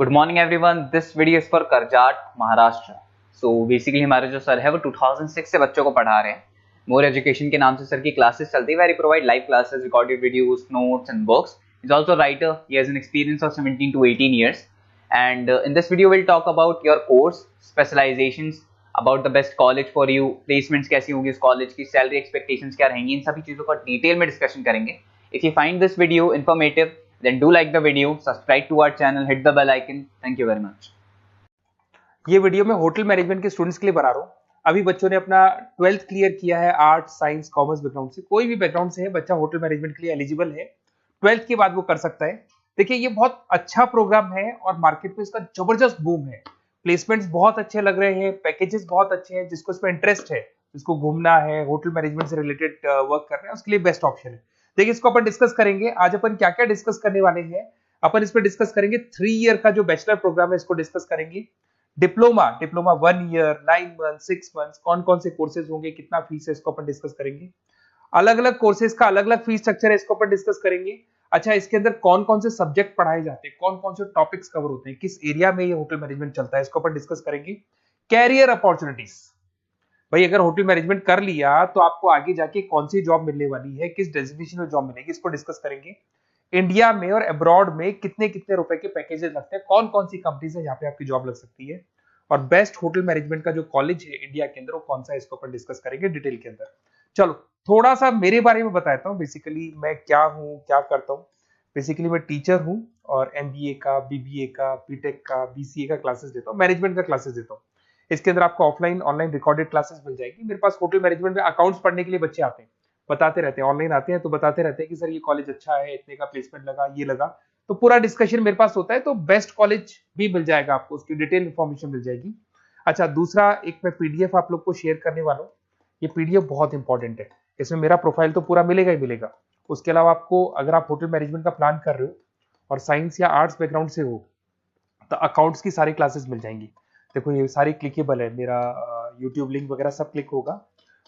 Good morning everyone. This video is for Karjat Maharashtra. So basically हमारे जो sir है वो 2006 से बच्चों को पढ़ा रहे हैं। मोर एजुकेशन के नाम से सर की क्लासेस चलती है, very provide live classes, recorded videos, notes and books. Is also writer, he has an experience of 17 to 18 years, and in this video we'll talk about your course specializations, about the best college for you, placements कैसी होंगी इस college की, salary expectations क्या रहेंगी, इन सभी चीजों का detail में डिस्कशन करेंगे। If you find this video informative then do like the video, subscribe to our channel, hit the bell icon. Thank you very much. ये वीडियो मैं होटल मैनेजमेंट के स्टूडेंट्स के लिए बना रहा हूँ। अभी बच्चों ने अपना 12th क्लियर किया है, आर्ट्स साइंस कॉमर्स बैकग्राउंड से, कोई भी बैकग्राउंड से है बच्चा होटल मैनेजमेंट के लिए एलिजिबल है। 12th के बाद वो कर सकता है। देखिए ये बहुत अच्छा प्रोग्राम है और मार्केट में इसका जबरदस्त बूम है। प्लेसमेंट्स बहुत अच्छे लग रहे हैं, पैकेजेस बहुत अच्छे हैं। जिसको इसमें इंटरेस्ट है, जिसको घूमना है, होटल मैनेजमेंट से रिलेटेड वर्क कर रहे हैं, उसके लिए बेस्ट ऑप्शन है। देखिए इसको अपन डिस्कस करेंगे। आज अपन क्या क्या डिस्कस करने वाले हैं। अपन इस पर डिस्कस करेंगे 3 ईयर का जो बैचलर प्रोग्राम है, इसको डिस्कस करेंगे। डिप्लोमा 1 ईयर, 9 मंथ, 6 मंथ, कौन कौन से कोर्सेज होंगे, कितना फीस है, इसको अपन डिस्कस करेंगे। अलग अलग कोर्सेज का अलग अलग फीस स्ट्रक्चर है, इसको अपन डिस्कस करेंगे। अच्छा, इसके अंदर कौन कौन से सब्जेक्ट पढ़ाए जाते हैं, कौन कौन से टॉपिक्स कवर होते हैं, किस एरिया में ये होटल मैनेजमेंट चलता है, इसको अपन डिस्कस करेंगे। कैरियर अपॉर्चुनिटीज, भाई अगर होटल मैनेजमेंट कर लिया तो आपको आगे जाके कौन सी जॉब मिलने वाली है, किस डेजिग्नेशन में जॉब मिलेगी, इसको डिस्कस करेंगे। इंडिया में और अब्रॉड में कितने कितने रुपए के पैकेजेस लगते हैं, कौन कौन सी कंपनीज है जहां पे आपकी जॉब लग सकती है, और बेस्ट होटल मैनेजमेंट का जो कॉलेज है इंडिया के अंदर वो कौन सा है, इसको अपन डिस्कस करेंगे डिटेल के अंदर। चलो थोड़ा सा मेरे बारे में बताता हूँ। बेसिकली मैं क्या हूँ, क्या करता हूँ। बेसिकली मैं टीचर हूँ और एमबीए का, बीबीए का, बीटेक का, बीसीए का क्लासेस देता हूँ, मैनेजमेंट का क्लासेस देता हूँ। इसके अंदर आपको ऑफलाइन ऑनलाइन रिकॉर्डेड क्लासेस मिल जाएगी। मेरे पास होटल मैनेजमेंट में अकाउंट्स पढ़ने के लिए बच्चे आते हैं, बताते रहते हैं, ऑनलाइन आते हैं तो बताते रहते हैं कि सर ये कॉलेज अच्छा है, इतने का प्लेसमेंट लगा, ये लगा। तो पूरा डिस्कशन मेरे पास होता है। तो बेस्ट कॉलेज भी मिल जाएगा आपको, उसकी डिटेल इंफॉर्मेशन मिल जाएगी। अच्छा, दूसरा एक मैं पीडीएफ आप लोग को शेयर करने वाला हूँ। ये पीडीएफ बहुत इंपॉर्टेंट है, इसमें मेरा प्रोफाइल तो पूरा मिलेगा ही मिलेगा। उसके अलावा आपको, अगर आप होटल मैनेजमेंट का प्लान कर रहे हो और साइंस या आर्ट्स बैकग्राउंड से हो, तो अकाउंट्स की सारी क्लासेस मिल जाएंगी। देखो ये सारी क्लिकेबल है, मेरा यूट्यूब लिंक वगैरह सब क्लिक होगा।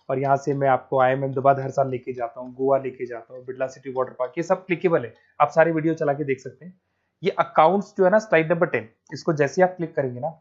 और यहाँ से मैं आपको IIM अहमदाबाद हर साल लेके जाता हूँ, गोवा लेके जाता हूँ, बिरला सिटी वाटर पार्क, ये सब क्लिकेबल है। आप सारी वीडियो चला के देख सकते हैं। ये अकाउंट्स जो है ना, स्लाइड नंबर 10, इसको जैसे आप क्लिक करेंगे ना,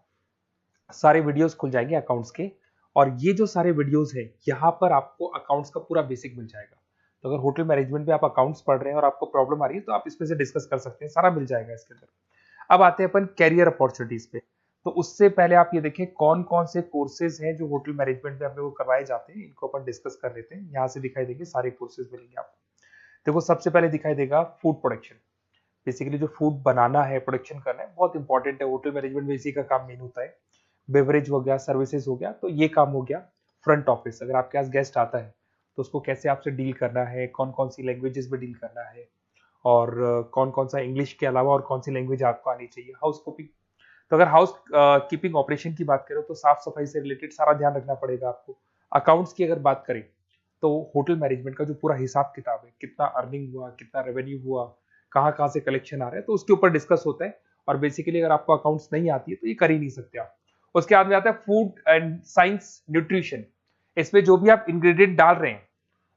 सारे वीडियोस खुल जाएंगे अकाउंट्स के। और ये जो सारे वीडियोस है, यहाँ पर आपको अकाउंट्स का पूरा बेसिक मिल जाएगा। तो अगर होटल मैनेजमेंट में आप अकाउंट्स पढ़ रहे हैं और आपको प्रॉब्लम आ रही है तो आप इसमें से डिस्कस कर सकते हैं, सारा मिल जाएगा इसके अंदर। अब आते हैं अपन कैरियर अपॉर्चुनिटीज पे। तो उससे पहले आप ये देखें कौन कौन से कोर्सेज हैं जो होटल मैनेजमेंट में अपने को करवाए जाते हैं, इनको अपन डिस्कस कर लेते हैं। यहाँ से दिखाई देंगे सारे कोर्सेज मिलेंगे आपको। देखो सबसे पहले दिखाई देगा फूड प्रोडक्शन। बेसिकली जो फूड बनाना है, प्रोडक्शन करना है, बहुत इंपॉर्टेंट है। होटल मैनेजमेंट में इसी का काम मेन होता है। बेवरेज हो गया, सर्विसेज हो गया, तो ये काम हो गया। फ्रंट ऑफिस, अगर आपके पास गेस्ट आता है तो उसको कैसे आपसे डील करना है, कौन कौन सी लैंग्वेजेस में डील करना है, और कौन कौन सा इंग्लिश के अलावा और कौन सी लैंग्वेज आपको आनी चाहिए। हाउस कीपिंग, तो अगर हाउस कीपिंग ऑपरेशन की बात करें तो साफ सफाई से रिलेटेड सारा ध्यान रखना पड़ेगा आपको। अकाउंट्स की अगर बात करें तो होटल मैनेजमेंट का जो पूरा हिसाब किताब है, कितना अर्निंग हुआ, कितना रेवेन्यू हुआ, कहाँ कहाँ से कलेक्शन आ रहा है, तो उसके ऊपर डिस्कस होता है। और बेसिकली अगर आपको अकाउंट्स नहीं आती है तो ये कर ही नहीं सकते आप। उसके बाद में आता है फूड एंड साइंस न्यूट्रिशन। इसमें जो भी आप इंग्रेडिएंट डाल रहे हैं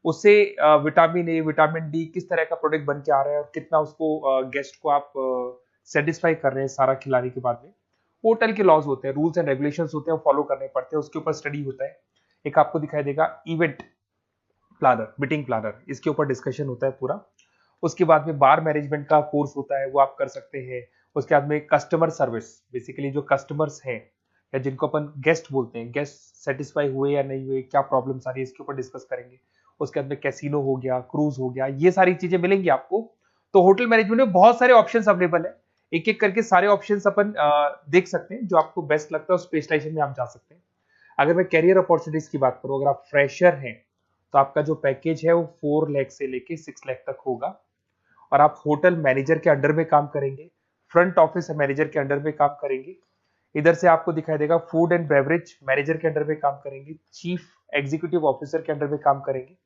उससे विटामिन ए, विटामिन डी, किस तरह का प्रोडक्ट बन के आ रहा है और कितना उसको गेस्ट को आप सेटिस्फाई कर रहे हैं सारा खिलाने के बाद में। होटल के लॉज होते हैं, रूल्स एंड रेगुलेशंस होते हैं, वो फॉलो करने पड़ते हैं, उसके ऊपर स्टडी होता है। एक आपको दिखाई देगा इवेंट प्लानर, मीटिंग प्लानर, इसके ऊपर डिस्कशन होता है पूरा। उसके बाद में बार मैनेजमेंट का कोर्स होता है, वो आप कर सकते हैं। उसके बाद में कस्टमर सर्विस, बेसिकली जो कस्टमर्स हैं या जिनको अपन गेस्ट बोलते हैं, गेस्ट सेटिस्फाई हुए या नहीं हुए, क्या प्रॉब्लम्स आ रही है, इसके ऊपर डिस्कस करेंगे। उसके बाद में कैसीनो हो गया, क्रूज हो गया, ये सारी चीजें मिलेंगी आपको। तो होटल मैनेजमेंट में बहुत सारे ऑप्शंस अवेलेबल है। एक एक करके सारे ऑप्शंस अपन देख सकते हैं, जो आपको बेस्ट लगता है उस स्पेशलाइजेशन में आप जा सकते हैं। अगर मैं कैरियर अपॉर्चुनिटीज की बात करूं, अगर आप फ्रेशर हैं तो आपका जो पैकेज है वो 4 लाख से लेके 6 लाख तक होगा। और आप होटल मैनेजर के अंडर में काम करेंगे, फ्रंट ऑफिस मैनेजर के अंडर में काम करेंगे। इधर से आपको दिखाई देगा फूड एंड बेवरेज मैनेजर के अंडर में काम करेंगे, चीफ एग्जीक्यूटिव ऑफिसर के अंडर में काम करेंगे,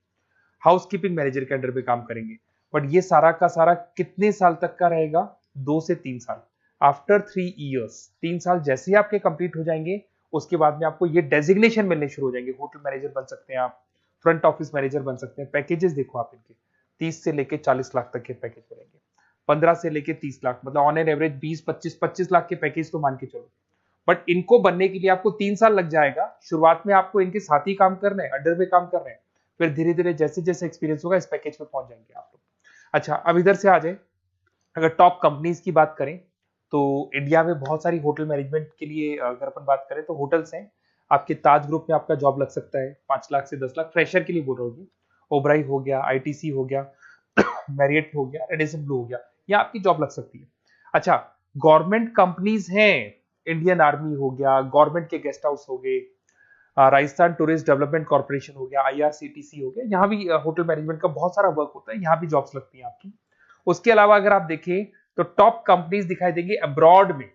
हाउसकीपिंग मैनेजर के अंडर में काम करेंगे। बट ये सारा का सारा कितने साल तक का रहेगा? 2 से 3 साल। आफ्टर 3 ईयर्स, 3 साल जैसे ही आपके कंप्लीट हो जाएंगे उसके बाद में आपको ये डेजिग्नेशन मिलने शुरू हो जाएंगे। होटल मैनेजर बन सकते हैं आप, फ्रंट ऑफिस मैनेजर बन सकते हैं। पैकेजेस देखो आप इनके, 30 से लेके 40 लाख तक के पैकेज मिलेंगे। 15 से लेके 30 लाख, मतलब ऑन एन एवरेज 20-25 लाख के पैकेज तो मान के चलो। बट इनको बनने के लिए आपको 3 साल लग जाएगा। शुरुआत में आपको इनके साथ ही काम करना है, अंडर में काम कर रहे हैं, फिर धीरे धीरे जैसे जैसे एक्सपीरियंस होगा इस पैकेज पे पहुंच जाएंगे आप लोग। अच्छा, अब इधर से आ जाए, अगर टॉप कंपनीज की बात करें तो इंडिया में बहुत सारी होटल मैनेजमेंट के लिए अगर अपन बात करें तो होटल्स हैं। आपके ताज ग्रुप में आपका जॉब लग सकता है 5 लाख से 10 लाख, फ्रेशर के लिए बोल रहा हूँ। ओबराई हो गया, आईटीसी हो गया, मैरियट हो गया, रेडिसन ब्लू हो गया, यहाँ आपकी जॉब लग सकती है। अच्छा, गवर्नमेंट कंपनीज हैं, इंडियन आर्मी हो गया, गवर्नमेंट के गेस्ट हाउस हो गए, राजस्थान टूरिस्ट डेवलपमेंट कॉर्पोरेशन हो गया, आईआरसीटीसी हो गया, यहाँ भी होटल मैनेजमेंट का बहुत सारा वर्क होता है, यहाँ भी जॉब्स लगती हैं आपकी। उसके अलावा अगर आप देखें तो टॉप कंपनीज दिखाई देंगी अब्रॉड में।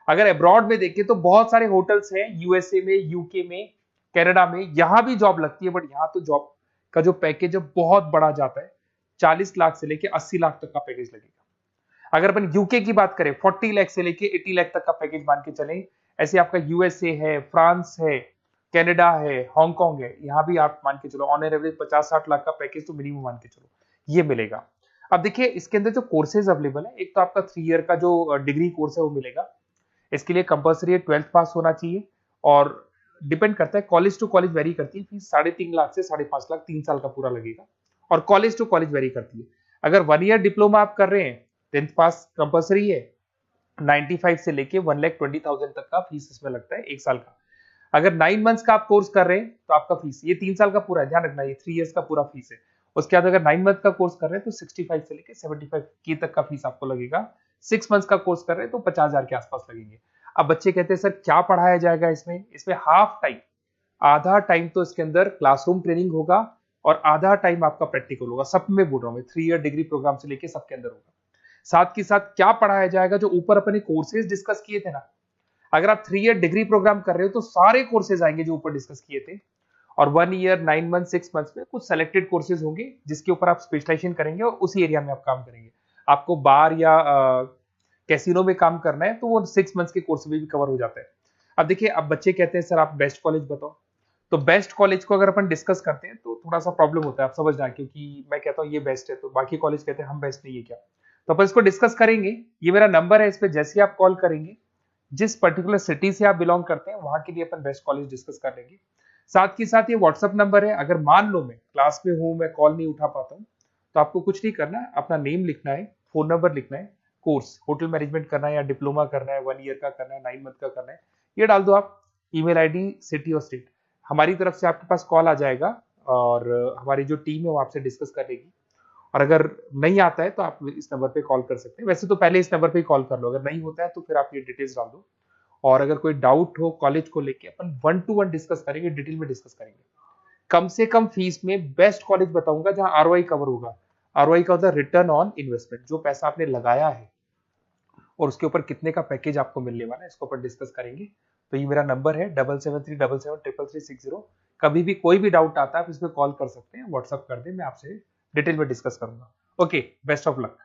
अगर अब्रॉड में देखें तो बहुत सारे होटल्स हैं यूएसए में, यूके में, कनाडा में, यहां भी जॉब लगती है। बट यहाँ तो जॉब का जो पैकेज है बहुत बड़ा जाता है, 40 लाख से लेके 80 लाख तक का पैकेज लगेगा। अगर अपन यूके की बात करें 40 लाख से लेके 80 लाख तक का पैकेज मान के चले। ऐसे आपका यूएसए है, फ्रांस है, कनाडा है, हांगकांग है, यहाँ भी आप मान के चलो ऑन एन एवरेज 50-60 लाख का पैकेज तो मिनिमम मान के चलो ये मिलेगा। अब देखिए इसके अंदर जो कोर्सेज अवेलेबल है, एक तो आपका 3 ईयर का जो डिग्री कोर्स है वो मिलेगा। इसके लिए कंपलसरी 12th पास होना चाहिए और डिपेंड करता है, कॉलेज टू कॉलेज वेरी करती है फीस। 3.5 लाख से 5.5 लाख 3 साल का पूरा लगेगा और कॉलेज टू कॉलेज वेरी करती है। अगर 1 ईयर डिप्लोमा आप कर रहे हैं, 10th पास कंपलसरी है, 95 से लेके 1,20,000 तक का फीस इसमें लगता है 1 साल का। अगर 9 मंथ्स का आप कोर्स कर रहे हैं तो आपका फीस, ये 3 साल का पूरा है, ध्यान रखना, ये 3 इयर्स का पूरा फीस है। उसके बाद अगर 9 मंथ का कोर्स कर रहे हैं तो 65 से लेके 75 की तक का फीस आपको लगेगा। 6 मंथ्स का कोर्स कर रहे हैं तो 50,000 के आसपास लगेंगे। अब बच्चे कहते हैं सर क्या पढ़ाया जाएगा इसमें? इसमें हाफ टाइम, आधा टाइम तो इसके अंदर क्लासरूम ट्रेनिंग होगा और आधा टाइम आपका प्रैक्टिकल होगा। सब में बोल रहा हूँ मैं, 3 ईयर डिग्री प्रोग्राम से लेके सबके अंदर होगा। साथ के साथ क्या पढ़ाया जाएगा, जो ऊपर अपने कोर्सेज डिस्कस किए थे ना, अगर आप 3 ईयर डिग्री प्रोग्राम कर रहे हो तो सारे कोर्सेज आएंगे जो ऊपर डिस्कस किए थे। और 1 ईयर, 9 मंथ, 6 मंथ्स में कुछ सेलेक्टेड कोर्सेज होंगे जिसके ऊपर आप स्पेशलाइजेशन करेंगे और उसी एरिया में आप काम करेंगे। आपको बार या कैसीनो में काम करना है तो वो 6 मंथ्स के कोर्स में भी कवर हो जाता है। अब देखिए, अब बच्चे कहते हैं सर आप बेस्ट कॉलेज बताओ। तो बेस्ट कॉलेज को अगर अपन डिस्कस करते हैं तो थोड़ा सा प्रॉब्लम होता है, आप समझना, क्योंकि मैं कहता हूँ ये बेस्ट है तो बाकी कॉलेज कहते हैं हम बेस्ट नहीं है क्या। तो अपन इसको डिस्कस करेंगे। ये मेरा नंबर है, इस पे जैसे ही आप कॉल करेंगे, जिस पर्टिकुलर सिटी से आप बिलोंग करते हैं वहां के लिए अपन बेस्ट कॉलेज डिस्कस कर लेंगे। साथ ही साथ ये व्हाट्सअप नंबर है, अगर मान लो मैं क्लास में हूं, मैं कॉल नहीं उठा पाता हूं, तो आपको कुछ नहीं करना है, अपना नेम लिखना है, फोन नंबर लिखना है, कोर्स होटल मैनेजमेंट करना है या डिप्लोमा करना है, 1 ईयर का करना है, 9 मंथ का करना है, ये डाल दो आप, ईमेल आईडी, सिटी और स्टेट। हमारी तरफ से आपके पास कॉल आ जाएगा और हमारी जो टीम है वो आपसे डिस्कस करेगी। और अगर नहीं आता है तो आप इस नंबर पे कॉल कर सकते हैं। वैसे तो पहले इस नंबर पे कॉल कर लो, अगर नहीं होता है तो फिर आप ये डिटेल्स डाल दो। और अगर कोई डाउट हो कॉलेज को लेके, अपन 1 to 1 डिस्कस करेंगे, डिटेल में डिस्कस करेंगे। कम से कम फीस में बेस्ट कॉलेज बताऊंगा जहां आरओआई कवर होगा। आरओआई का होता है रिटर्न ऑन इन्वेस्टमेंट, जो पैसा आपने लगाया है और उसके ऊपर कितने का पैकेज आपको मिलने वाला है, इसको अपन डिस्कस करेंगे। तो ये मेरा नंबर है 7737733360। कभी भी कोई भी डाउट आता है आप इस पर कॉल कर सकते हैं, व्हाट्सअप कर दे, मैं आपसे डिटेल में डिस्कस करूंगा। Okay, best of luck.